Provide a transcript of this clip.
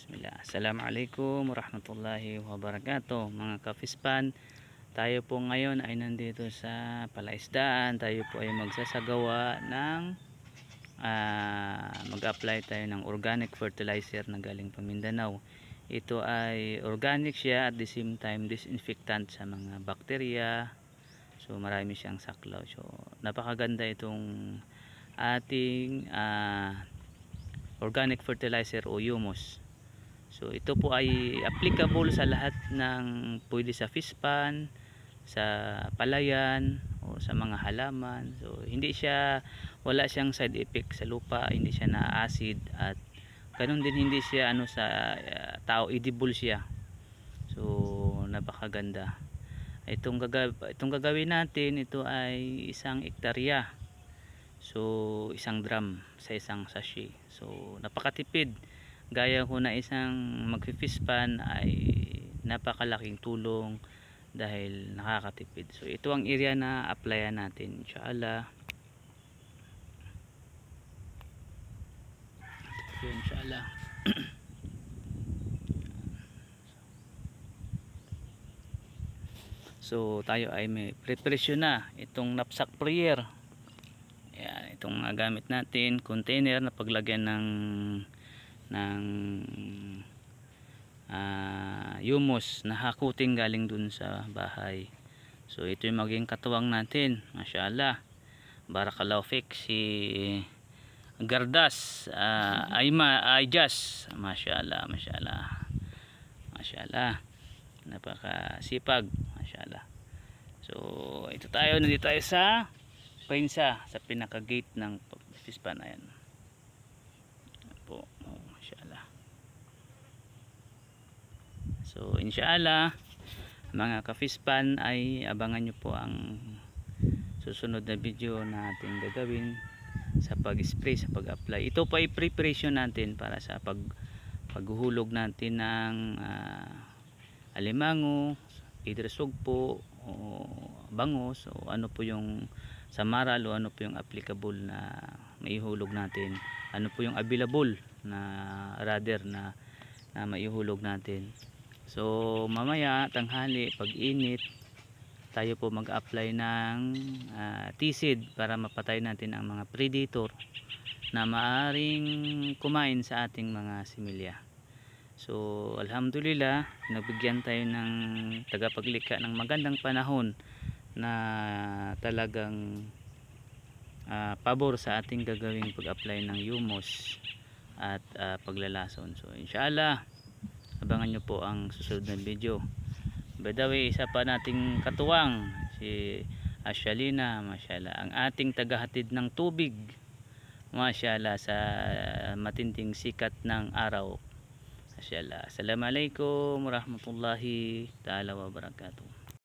Bismillah. Assalamualaikum warahmatullahi wabarakatuh. Mga ka-Fish-Pan, tayo po ngayon ay nandito sa palaisdaan. Tayo po ay magsasagawa ng mag-apply tayo ng organic fertilizer na galing pa Mindanao. Ito ay organic siya at the same time disinfectant sa mga bakterya. So marami siyang saklaw. So napakaganda itong ating organic fertilizer o humus. So ito po ay applicable sa lahat ng pwede sa fish pan, sa palayan o sa mga halaman. So hindi siya, wala siyang side effect sa lupa, hindi siya na acid at ganun din hindi siya sa tao, edible siya. So napakaganda. Itong gagawin natin, ito ay 1 hektarya. So 1 drum sa isang sachet. So napakatipid. Gaya ko na isang mag-fish pan ay napakalaking tulong dahil nakakatipid. So ito ang area na applyan natin, inshallah. Ito inshallah. So tayo ay may preparation na itong knapsack sprayer. Ayan, itong gamit natin, container na paglagyan ng humus na hakuting galing dun sa bahay. So ito yung maging katuwang natin, mashallah. Barakallahu fik, si Gardas Ayjas, mashallah, mashallah, napakasipag, mashallah. So ito tayo, nandito tayo sa Prinsa, sa pinaka gate ng fish pan. Ayan po, mashallah. So inshallah mga ka-fish pan ay abangan nyo po ang susunod na video na ating gagawin sa pag-spray, sa pag-apply. Ito pa ay preparation natin para sa paghuhulog natin ng alimango, either sugpo o bangos o ano po yung samaral o ano po yung applicable na maihulog natin, ano po yung available na radar na maihulog natin. So mamaya tanghali pag init tayo po mag-apply ng T-seed para mapatay natin ang mga predator na maaring kumain sa ating mga similya. So alhamdulillah, nabigyan tayo ng tagapaglikha ng magandang panahon na talagang pabor sa ating gagawing pag-apply ng humus at paglalason. So inshallah abangan nyo po ang susunod na video. By the way, isa pa nating katuwang, si Ashalina, mashallah, ang ating tagahatid ng tubig, mashallah, sa matinding sikat ng araw, mashallah. Assalamualaikum warahmatullahi ta'ala wabarakatuh.